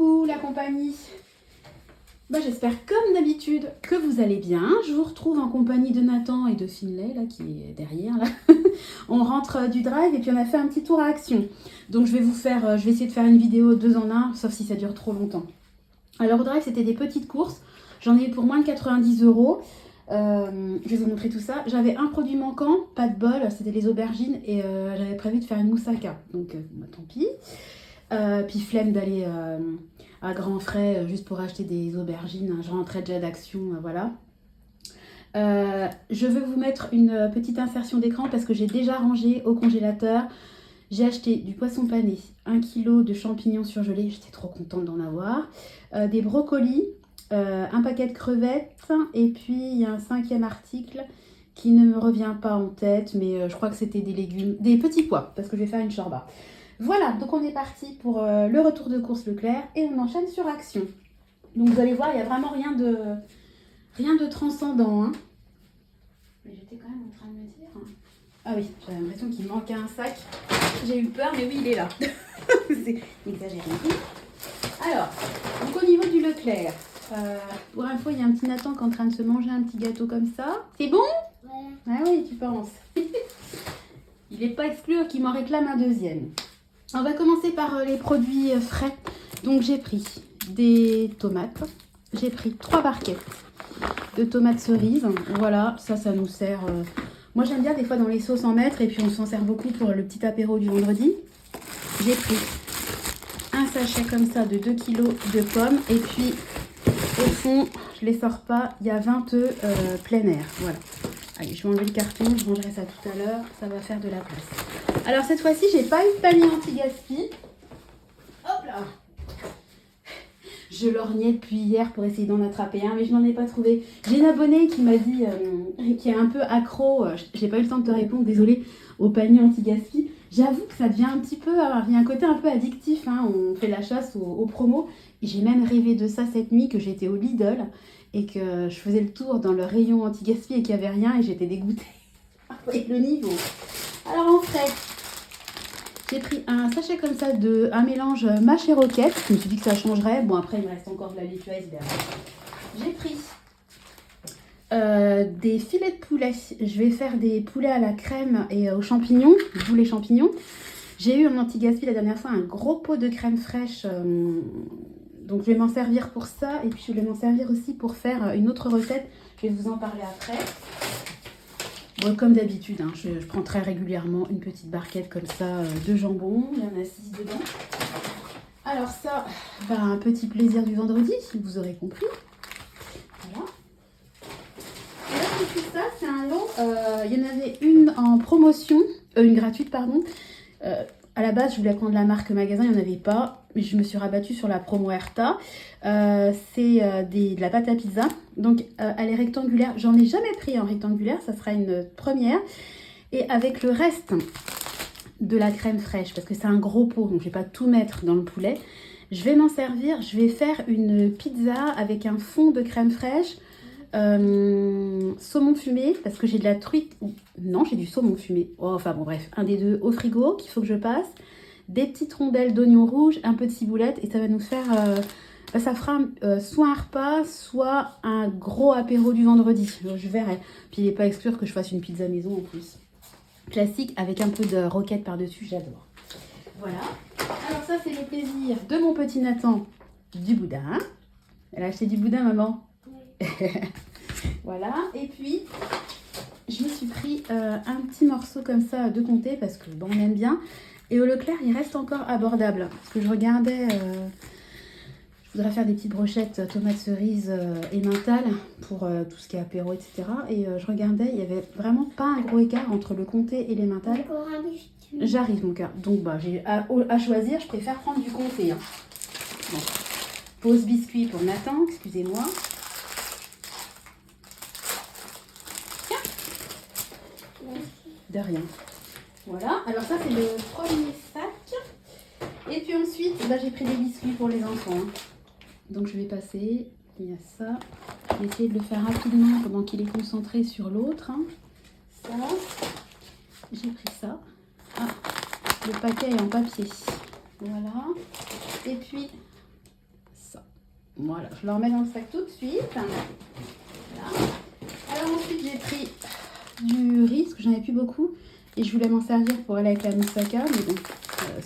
coucou la compagnie. J'espère comme d'habitude que vous allez bien. Je vous retrouve en compagnie de Nathan et de Finlay là, qui est derrière là. On rentre du drive et puis on a fait un petit tour à Action. Donc je vais essayer de faire une vidéo 2 en 1, sauf si ça dure trop longtemps. Alors au drive c'était des petites courses. J'en ai eu pour moins de 90 €. Je vais vous montrer tout ça. J'avais un produit manquant, pas de bol, c'était les aubergines et j'avais prévu de faire une moussaka. Donc tant pis. Puis flemme d'aller à grands frais juste pour acheter des aubergines. Je rentrais déjà d'Action, voilà. Je veux vous mettre une petite insertion d'écran parce que j'ai déjà rangé au congélateur. J'ai acheté du poisson pané, 1 kg de champignons surgelés, j'étais trop contente d'en avoir, des brocolis, un paquet de crevettes et puis il y a un 5e article qui ne me revient pas en tête, mais je crois que c'était des légumes, des petits pois parce que je vais faire une shorba. Voilà, donc on est parti pour le retour de course Leclerc et on enchaîne sur Action. Donc vous allez voir, il n'y a vraiment rien de transcendant. Hein. Mais j'étais quand même en train de me dire... Ah oui, j'avais l'impression qu'il manquait un sac. J'ai eu peur, mais oui, il est là. C'est exagéré. Alors, donc au niveau du Leclerc, pour info, il y a un petit Nathan qui est en train de se manger un petit gâteau comme ça. C'est bon? Ouais. Ah oui, tu penses. Il n'est pas exclu qu'il m'en réclame un deuxième. On va commencer par les produits frais. Donc j'ai pris des tomates. J'ai pris 3 barquettes de tomates cerises. Voilà, ça nous sert... Moi j'aime bien des fois dans les sauces en mettre et puis on s'en sert beaucoup pour le petit apéro du vendredi. J'ai pris un sachet comme ça de 2 kg de pommes et puis au fond, je les sors pas, il y a 20 œufs plein air. Voilà. Allez, je vais enlever le carton, je rangerai ça tout à l'heure, ça va faire de la place. Alors cette fois-ci, j'ai pas eu de panier anti-gaspi. Hop là! Je lorgnais depuis hier pour essayer d'en attraper un, mais je n'en ai pas trouvé. J'ai une abonnée qui m'a dit, qui est un peu accro, j'ai pas eu le temps de te répondre, désolée, au panier anti-gaspi. J'avoue que ça devient un petit peu, il y a un côté un peu addictif, hein, on fait la chasse aux promos. Et j'ai même rêvé de ça cette nuit, que j'étais au Lidl et que je faisais le tour dans le rayon anti-gaspi et qu'il n'y avait rien et j'étais dégoûtée avec le niveau. Alors en frais, j'ai pris un sachet comme ça un mélange mâche et roquette. Je me suis dit que ça changerait. Bon, après, il me reste encore de la laitue iceberg. J'ai pris des filets de poulet. Je vais faire des poulets à la crème et aux champignons, d'où les champignons. J'ai eu en anti-gaspi la dernière fois un gros pot de crème fraîche. Donc, je vais m'en servir pour ça. Et puis, je vais m'en servir aussi pour faire une autre recette. Je vais vous en parler après. Bon, comme d'habitude, hein, je prends très régulièrement une petite barquette comme ça de jambon. Il y en a 6 dedans. Alors ça, un petit plaisir du vendredi, vous aurez compris. Voilà. Et là, tout ça, c'est un lot. Il y en avait une en promotion, une gratuite, pardon. À la base, je voulais prendre la marque magasin, il n'y en avait pas. Mais je me suis rabattue sur la promo Erta. C'est de la pâte à pizza. Donc, elle est rectangulaire. J'en ai jamais pris en rectangulaire. Ça sera une première. Et avec le reste de la crème fraîche, parce que c'est un gros pot, donc je ne vais pas tout mettre dans le poulet. Je vais m'en servir. Je vais faire une pizza avec un fond de crème fraîche. Saumon fumé, parce que j'ai de la truite. Non, j'ai du saumon fumé. Oh, enfin bon, bref. Un des deux au frigo qu'il faut que je passe. Des petites rondelles d'oignons rouges, un peu de ciboulette et ça va nous faire, ça fera soit un repas, soit un gros apéro du vendredi. Je verrai. Puis il n'est pas exclure que je fasse une pizza maison en plus. Classique avec un peu de roquette par-dessus, j'adore. Voilà. Alors ça c'est le plaisir de mon petit Nathan du boudin. Elle a acheté du boudin, maman? Oui. Voilà. Et puis je me suis pris un petit morceau comme ça de comté parce que bon, on aime bien. Et au Leclerc, il reste encore abordable. Parce que je regardais, je voudrais faire des petites brochettes tomates cerises et mental pour tout ce qui est apéro, etc. Et je regardais, il n'y avait vraiment pas un gros écart entre le comté et les mental. J'arrive, mon cœur. Donc, j'ai à choisir, je préfère prendre du comté. Hein. Bon. Pause biscuit pour Nathan, excusez-moi. De rien. Voilà, alors ça c'est le premier sac. Et puis ensuite, j'ai pris des biscuits pour les enfants. Hein. Donc je vais passer, il y a ça. Je vais essayer de le faire rapidement pendant qu'il est concentré sur l'autre. Hein. Ça, j'ai pris ça. Ah, le paquet est en papier. Voilà. Et puis, Voilà, je le remets dans le sac tout de suite. Voilà. Alors ensuite, j'ai pris du riz, parce que j'en avais plus beaucoup. Et je voulais m'en servir pour aller avec la moussaka. Mais bon,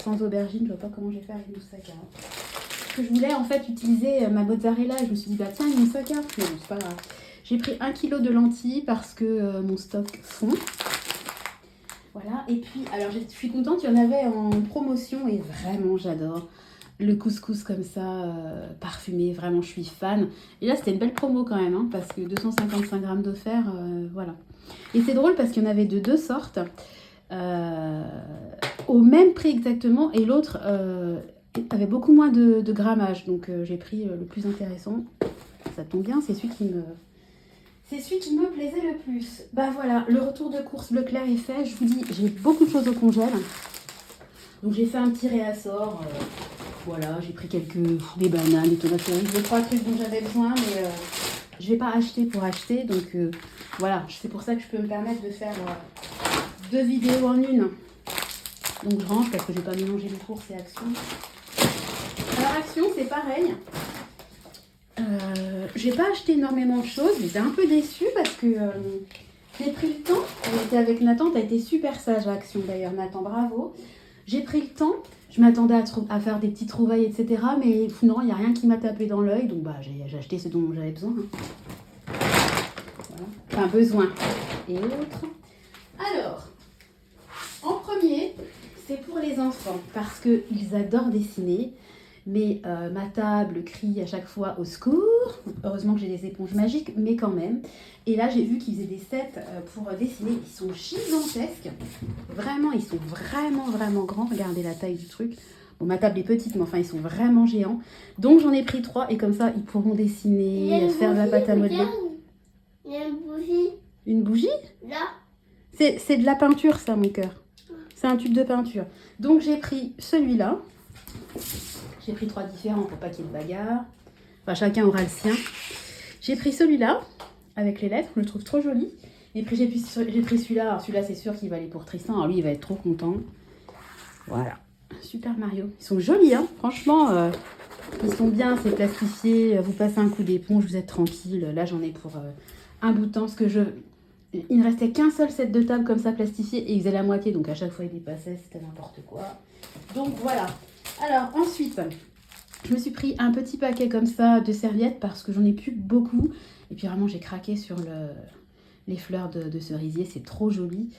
sans aubergine, je vois pas comment je vais faire avec moussaka. Parce que je voulais en fait utiliser ma mozzarella. Et je me suis dit, bah tiens, une moussaka. Mais bon, c'est pas grave. J'ai pris 1 kg de lentilles parce que mon stock fond. Voilà. Et puis, alors je suis contente, il y en avait en promotion. Et vraiment, j'adore. Le couscous comme ça, parfumé, vraiment je suis fan. Et là c'était une belle promo quand même, hein, parce que 255 grammes d'offert, voilà. Et c'est drôle parce qu'il y en avait de 2 sortes, au même prix exactement, et l'autre avait beaucoup moins de grammage. Donc j'ai pris le plus intéressant. Ça tombe bien, c'est celui qui me plaisait le plus. Bah voilà, le retour de course Leclerc est fait. Je vous dis, j'ai beaucoup de choses au congèle. Donc j'ai fait un petit réassort. Voilà, j'ai pris des bananes, des tomates, 2-3 trucs dont j'avais besoin, mais je vais pas acheter pour acheter. Donc voilà, c'est pour ça que je peux me permettre de faire 2 vidéos en une. Donc je range parce que je vais pas mélanger les courses et Action. Alors Action, c'est pareil. J'ai pas acheté énormément de choses. J'étais un peu déçue parce que j'ai pris le temps. J'étais avec Nathan, t'as été super sage à Action d'ailleurs, Nathan, bravo. J'ai pris le temps. Je m'attendais à faire des petites trouvailles, etc. Mais non, il n'y a rien qui m'a tapé dans l'œil. Donc bah, j'ai acheté ce dont j'avais besoin. Voilà. Enfin, besoin. Et autres. Alors, en premier, c'est pour les enfants. Parce qu'ils adorent dessiner. Mais ma table crie à chaque fois au secours. Heureusement que j'ai des éponges magiques, mais quand même. Et là, j'ai vu qu'ils faisaient des sets pour dessiner. Ils sont gigantesques. Vraiment, ils sont vraiment grands. Regardez la taille du truc. Bon, ma table est petite, mais enfin, ils sont vraiment géants. Donc, j'en ai pris 3. Et comme ça, ils pourront dessiner, faire de la pâte à modeler. Il y a une bougie. Une bougie? Là. C'est de la peinture, ça, mon cœur. C'est un tube de peinture. Donc, j'ai pris celui-là. J'ai pris 3 différents pour pas qu'il y ait de bagarre. Enfin, chacun aura le sien. J'ai pris celui-là, avec les lettres. Je le trouve trop joli. Et puis, j'ai pris celui-là. Alors, celui-là, c'est sûr qu'il va aller pour Tristan. Alors, lui, il va être trop content. Voilà. Super Mario. Ils sont jolis, hein. Franchement, ils sont bien. C'est plastifié. Vous passez un coup d'éponge, vous êtes tranquille. Là, j'en ai pour un bout de temps. Parce que il ne restait qu'un seul set de table comme ça, plastifié. Et il faisait la moitié. Donc, à chaque fois, il dépassait. C'était n'importe quoi. Donc, voilà. Alors ensuite, je me suis pris un petit paquet comme ça de serviettes parce que j'en ai plus beaucoup. Et puis vraiment, j'ai craqué sur les fleurs de cerisier, c'est trop joli.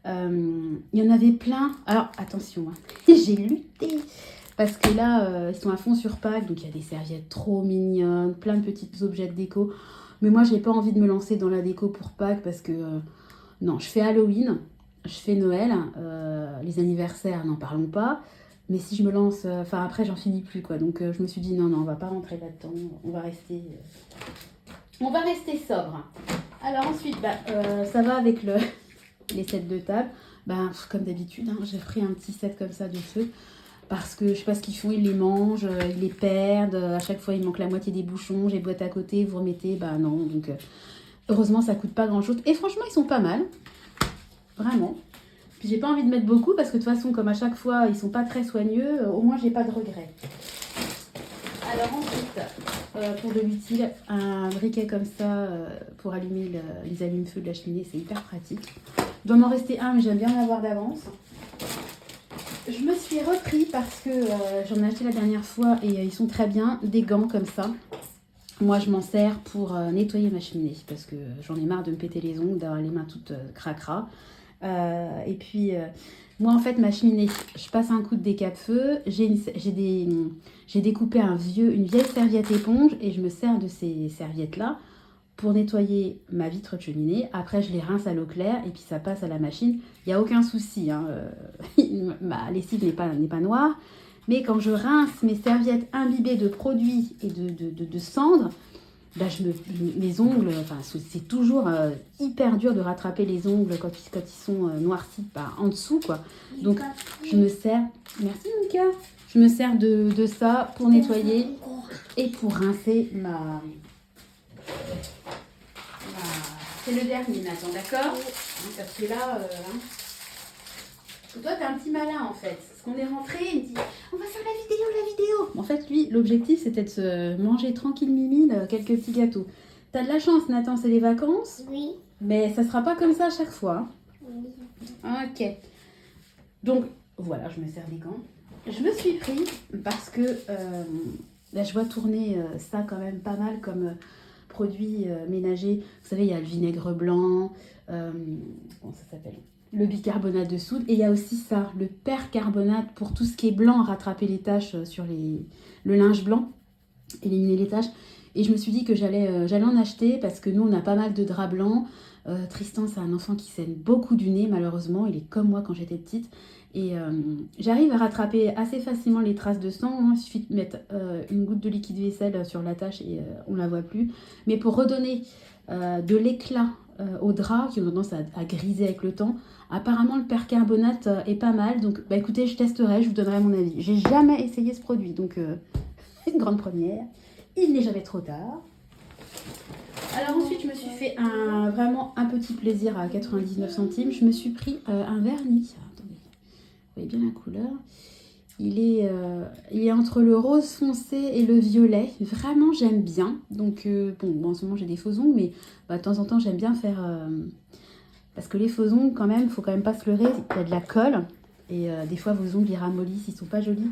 Il y en avait plein. Alors attention, hein. J'ai lutté parce que là, ils sont à fond sur Pâques. Donc il y a des serviettes trop mignonnes, plein de petits objets de déco. Mais moi, j'ai pas envie de me lancer dans la déco pour Pâques parce que non, je fais Halloween, je fais Noël, les anniversaires, n'en parlons pas. Mais si je me lance, enfin après j'en finis plus quoi. Donc je me suis dit non, on va pas rentrer là-dedans. On va rester sobre. Alors ensuite, ça va avec les sets de table. Comme d'habitude, hein, j'ai pris un petit set comme ça de feu. Parce que je sais pas ce qu'ils font, ils les mangent, ils les perdent. À chaque fois, il manque la moitié des bouchons. J'ai boîte à côté, vous remettez. Non. Donc heureusement, ça coûte pas grand-chose. Et franchement, ils sont pas mal. Vraiment. Puis j'ai pas envie de mettre beaucoup parce que de toute façon, comme à chaque fois, ils sont pas très soigneux, au moins j'ai pas de regrets. Alors ensuite, pour de l'utile, un briquet comme ça pour allumer les allume-feu de la cheminée, c'est hyper pratique. Il doit m'en rester un, mais j'aime bien l'avoir d'avance. Je me suis repris parce que j'en ai acheté la dernière fois et ils sont très bien, des gants comme ça. Moi, je m'en sers pour nettoyer ma cheminée parce que j'en ai marre de me péter les ongles, d'avoir les mains toutes cracra. Et puis moi en fait ma cheminée, je passe un coup de décape-feu, j'ai découpé une vieille serviette éponge et je me sers de ces serviettes là pour nettoyer ma vitre de cheminée. Après je les rince à l'eau claire et puis ça passe à la machine, il n'y a aucun souci, hein. Ma lessive n'est pas noire, mais quand je rince mes serviettes imbibées de produits et de cendres, mes ongles, c'est toujours hyper dur de rattraper les ongles quand ils sont noircis en dessous, quoi. Donc, je me sers, merci mon cœur, je me sers de ça pour nettoyer et pour rincer c'est le dernier maintenant, d'accord? Parce que là, toi, t'es un petit malin en fait. Ce qu'on est rentré, il me dit on va faire la vidéo. En fait, lui, l'objectif, c'était de se manger tranquille mimile quelques petits gâteaux. T'as de la chance, Nathan, c'est les vacances, Oui. mais ça sera pas comme ça à chaque fois. Oui. Ok. Donc, voilà, je me sers des gants. Je me suis pris parce que là, je vois tourner ça quand même pas mal comme produit ménager. Vous savez, il y a le vinaigre blanc, comment ça s'appelle? Le bicarbonate de soude. Et il y a aussi ça, le percarbonate pour tout ce qui est blanc, rattraper les taches sur le linge blanc, éliminer les taches. Et je me suis dit que j'allais en acheter parce que nous, on a pas mal de draps blancs. Tristan, c'est un enfant qui saigne beaucoup du nez, malheureusement. Il est comme moi quand j'étais petite. Et j'arrive à rattraper assez facilement les traces de sang. Il suffit de mettre une goutte de liquide vaisselle sur la tache et on ne la voit plus. Mais pour redonner de l'éclat aux draps qui ont tendance à griser avec le temps, apparemment le percarbonate est pas mal. Donc bah, écoutez, je testerai, je vous donnerai mon avis. J'ai jamais essayé ce produit, donc une grande première. Il n'est jamais trop tard. Alors ensuite, je me suis fait vraiment un petit plaisir à 99 centimes. Je me suis pris un vernis. Attendez, vous voyez bien la couleur. Il est entre le rose foncé et le violet. Vraiment, j'aime bien. Donc, bon, en ce moment, j'ai des faux ongles, mais de temps en temps, j'aime bien faire... parce que les faux ongles, quand même, il ne faut quand même pas se leurrer. Il y a de la colle. Et des fois, vos ongles, ils ramollissent, ils ne sont pas jolis.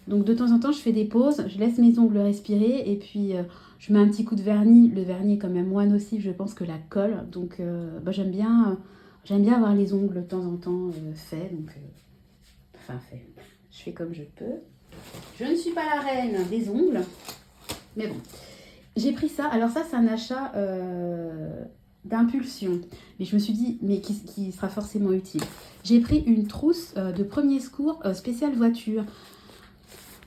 Donc, de temps en temps, je fais des pauses. Je laisse mes ongles respirer. Et puis, je mets un petit coup de vernis. Le vernis est quand même moins nocif, je pense, que la colle. Donc, j'aime bien avoir les ongles de temps en temps faits. Donc, fait. Je fais comme je peux. Je ne suis pas la reine des ongles. Mais bon. J'ai pris ça. Alors ça, c'est un achat d'impulsion. Mais je me suis dit, mais qui sera forcément utile. J'ai pris une trousse de premier secours spéciale voiture.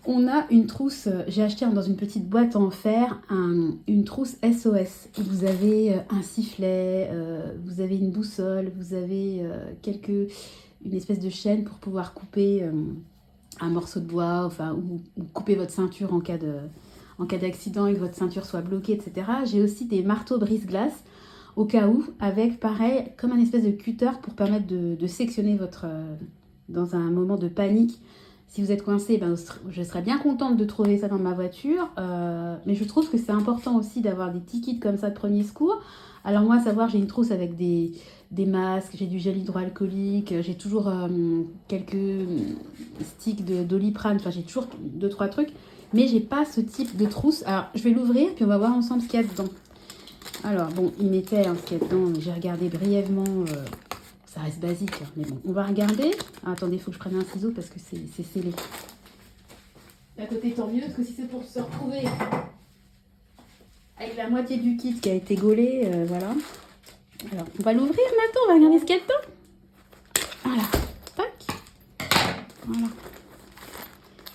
On a une trousse, j'ai acheté dans une petite boîte en fer, une trousse SOS. Vous avez un sifflet, vous avez une boussole, vous avez une espèce de chaîne pour pouvoir couper un morceau de bois, enfin, ou couper votre ceinture en cas d'accident et que votre ceinture soit bloquée, etc. J'ai aussi des marteaux brise-glace au cas où, avec pareil, comme un espèce de cutter pour permettre de sectionner dans un moment de panique. Si vous êtes coincé, je serais bien contente de trouver ça dans ma voiture. Mais je trouve que c'est important aussi d'avoir des petits kits comme ça de premier secours. Alors moi, à savoir, j'ai une trousse avec des masques, j'ai du gel hydroalcoolique, j'ai toujours quelques sticks d'Oliprane, enfin j'ai toujours 2-3 trucs. Mais j'ai pas ce type de trousse. Alors, je vais l'ouvrir, puis on va voir ensemble ce qu'il y a dedans. Alors, bon, il mettait ce qu'il y a dedans, j'ai regardé brièvement... Ça reste basique, hein, mais bon, on va regarder. Ah, attendez, il faut que je prenne un ciseau parce que c'est scellé. D'un côté, tant mieux, parce que si c'est pour se retrouver avec la moitié du kit qui a été gaulé, voilà. Alors, on va l'ouvrir maintenant, on va regarder ce qu'il y a dedans. Voilà, tac. Voilà.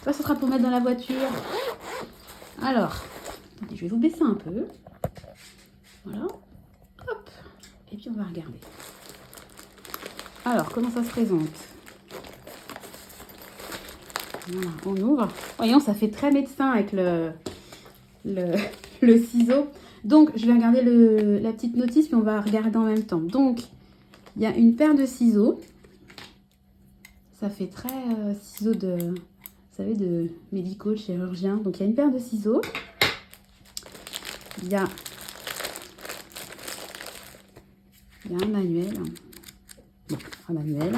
Ça, ce sera pour mettre dans la voiture. Alors, attendez, je vais vous baisser un peu. Voilà. Hop. Et puis, on va regarder. Alors, comment ça se présente? Voilà, on ouvre. Voyons, ça fait très médecin avec le ciseau. Donc, je vais regarder la petite notice, puis on va regarder en même temps. Donc, il y a une paire de ciseaux. Ça fait très ciseaux vous savez, de médicaux, de chirurgiens. Donc, il y a une paire de ciseaux. Il y a un manuel. Bon, un manuel.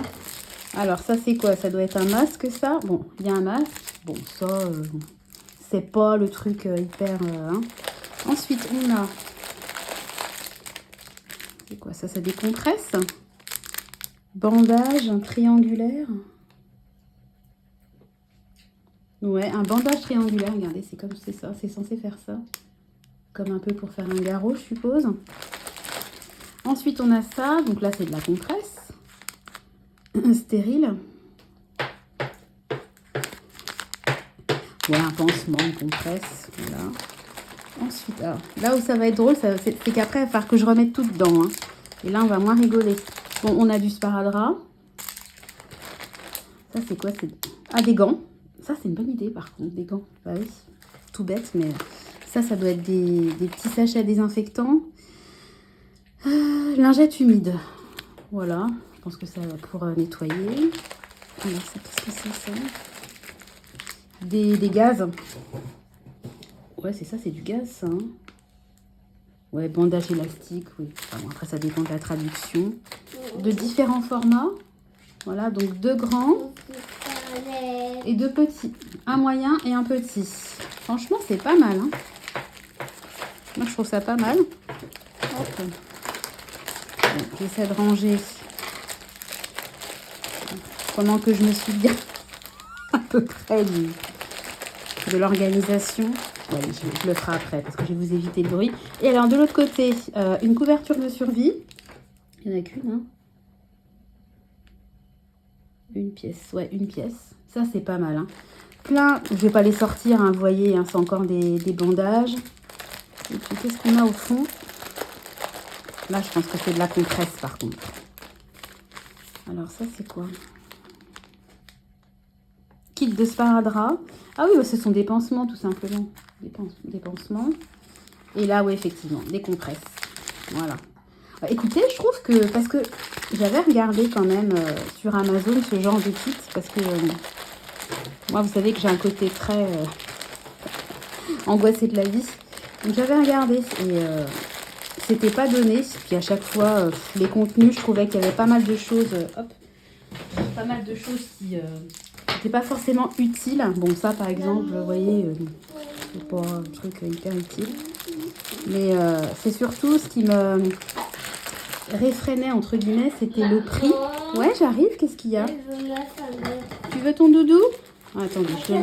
Alors, ça, c'est quoi? Ça doit être un masque, ça. Bon, il y a un masque. Bon, ça, c'est pas le truc hyper... hein. Ensuite, on a... C'est quoi ça? Ça décompresse. Bandage triangulaire. Ouais, un bandage triangulaire. Regardez, c'est comme c'est ça. C'est censé faire ça. Comme un peu pour faire un garrot, je suppose. Ensuite, on a ça. Donc là, c'est de la compresse. Stérile. Ouais, un pansement, une compresse. Voilà. Ensuite, alors, là où ça va être drôle, c'est qu'après, il va falloir que je remette tout dedans. Hein. Et là, on va moins rigoler. Bon, on a du sparadrap. Ça, c'est quoi? Ah, des gants. Ça, c'est une bonne idée, par contre, des gants. Bah oui, tout bête, mais ça doit être des petits sachets désinfectants. Lingette humide. Voilà. Je pense que ça va pour nettoyer. Alors, ça, qu'est-ce que c'est ça? Des gaz. Ouais, c'est ça, c'est du gaz, ça. Hein. Ouais, bandage élastique, oui. Enfin, bon, après, ça dépend de la traduction. De différents formats. Voilà, donc 2 grands et 2 petits. Un moyen et un petit. Franchement, c'est pas mal. Hein. Moi, je trouve ça pas mal. Hop. Bon, j'essaie de ranger pendant que je me souviens à peu près de l'organisation. Ouais, je le ferai après parce que je vais vous éviter le bruit. Et alors, de l'autre côté, une couverture de survie. Il n'y en a qu'une, hein. Une pièce, ouais, une pièce. Ça, c'est pas mal. Hein. Plein, je vais pas les sortir, hein, vous voyez, hein, c'est encore des bandages. Et puis, qu'est-ce qu'on a au fond? Là, je pense que c'est de la compresse, par contre. Alors, ça, c'est quoi? Kit de sparadrap. Ah oui, bah, ce sont des pansements, tout simplement. Des pansements. Et là, oui, effectivement, des compresses. Voilà. Écoutez, je trouve que, parce que j'avais regardé quand même sur Amazon ce genre de kit, parce que moi, vous savez que j'ai un côté très angoissé de la vie. Donc, j'avais regardé et c'était pas donné. Puis à chaque fois, les contenus, je trouvais qu'il y avait pas mal de choses, pas mal de choses qui n'étaient pas forcément utiles. Bon, ça, par exemple, vous voyez, c'est pas un truc hyper utile. Mais c'est surtout ce qui me réfrénait, entre guillemets, c'était le prix. Ouais, j'arrive, qu'est-ce qu'il y a? Tu veux ton doudou? Ah, attendez, je vais...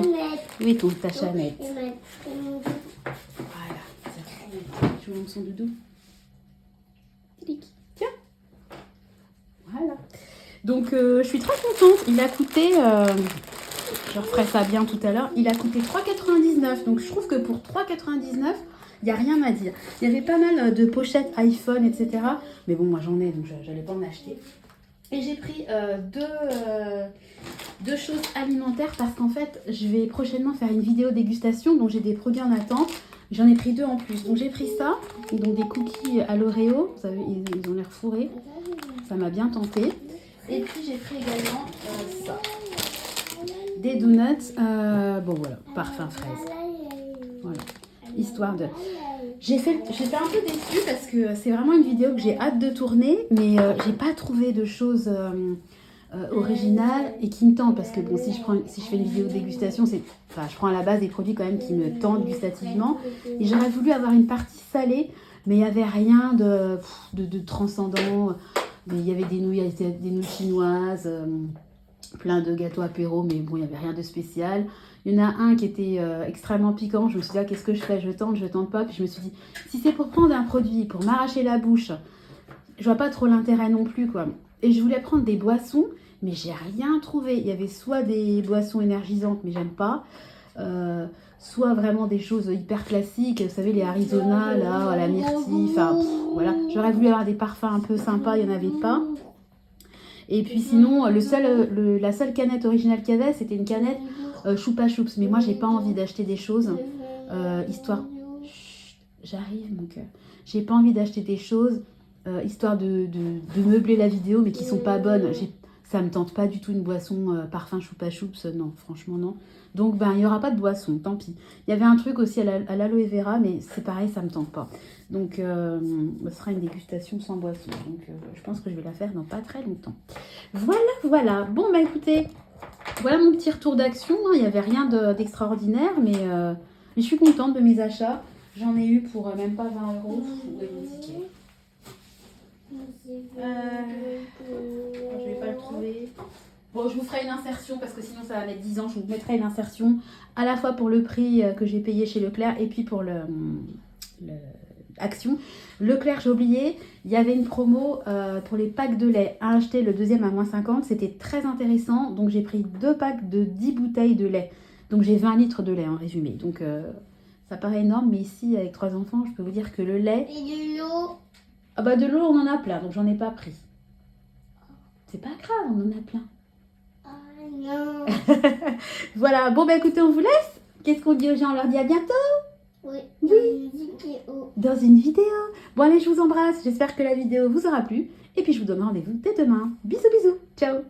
Oui, ta chanette. Voilà, je vous montre son doudou. Clic. Tiens. Voilà. Donc, je suis très contente. Il a coûté, je referai ça bien tout à l'heure, il a coûté 3,99 €. Donc, je trouve que pour 3,99 €, il n'y a rien à dire. Il y avait pas mal de pochettes iPhone, etc. Mais bon, moi j'en ai, donc je n'allais pas en acheter. Et j'ai pris deux choses alimentaires parce qu'en fait, je vais prochainement faire une vidéo dégustation. Donc j'ai des produits en attente. J'en ai pris 2 en plus. Donc j'ai pris ça, donc des cookies à l'Oreo. Vous savez, ils ont l'air fourrés. Ça m'a bien tenté. Et puis j'ai pris également ça. Des donuts. Bon voilà, parfum fraise. Voilà. Histoire de... J'étais un peu déçue parce que c'est vraiment une vidéo que j'ai hâte de tourner, mais j'ai pas trouvé de choses originales et qui me tentent. Parce que bon, si je fais une vidéo de dégustation, je prends à la base des produits quand même qui me tentent gustativement. Et j'aurais voulu avoir une partie salée, mais il n'y avait rien de transcendant. Il y avait des nouilles chinoises, plein de gâteaux apéro, mais bon, il n'y avait rien de spécial. Il y en a un qui était extrêmement piquant. Je me suis dit, ah, qu'est-ce que je fais? Je tente pas. Puis je me suis dit, si c'est pour prendre un produit, pour m'arracher la bouche, je vois pas trop l'intérêt non plus, quoi. Et je voulais prendre des boissons, mais j'ai rien trouvé. Il y avait soit des boissons énergisantes, mais j'aime pas, soit vraiment des choses hyper classiques. Vous savez, les Arizona, là, à la myrtille, enfin, voilà. J'aurais voulu avoir des parfums un peu sympas, il n'y en avait pas. Et puis sinon, la seule canette originale qu'il y avait, c'était une canette Choupa Choups. Mais moi, j'ai pas envie d'acheter des choses, histoire... Chut, j'arrive, mon cœur. J'ai pas envie d'acheter des choses, histoire de meubler la vidéo, mais qui sont pas bonnes. Ça me tente pas du tout une boisson parfum Choupa Choups. Non, franchement, non. Donc, il n'y aura pas de boisson, tant pis. Il y avait un truc aussi à l'aloe vera, mais c'est pareil, ça me tente pas. Donc, ce sera une dégustation sans boisson. Donc, je pense que je vais la faire dans pas très longtemps. Voilà. Bon, écoutez, voilà mon petit retour d'action. Il n'y avait rien d'extraordinaire, mais je suis contente de mes achats. J'en ai eu pour même pas 20 €. Où est mon ticket? Je vais pas le trouver. Bon, je vous ferai une insertion parce que sinon ça va mettre 10 ans. Je vous mettrai une insertion à la fois pour le prix que j'ai payé chez Leclerc et puis pour Action. Leclerc, j'ai oublié, il y avait une promo pour les packs de lait. Un acheté, le deuxième à moins 50. C'était très intéressant. Donc j'ai pris 2 packs de 10 bouteilles de lait. Donc j'ai 20 litres de lait en résumé. Donc ça paraît énorme, mais ici avec 3 enfants, je peux vous dire que le lait... Et de l'eau. Ah bah de l'eau, on en a plein, donc j'en ai pas pris. C'est pas grave, on en a plein. Non. Voilà, bon écoutez, on vous laisse. Qu'est-ce qu'on dit aux gens? On leur dit à bientôt. Oui. Dans une vidéo. Bon allez, je vous embrasse. J'espère que la vidéo vous aura plu. Et puis je vous donne rendez-vous dès demain. Bisous, bisous. Ciao.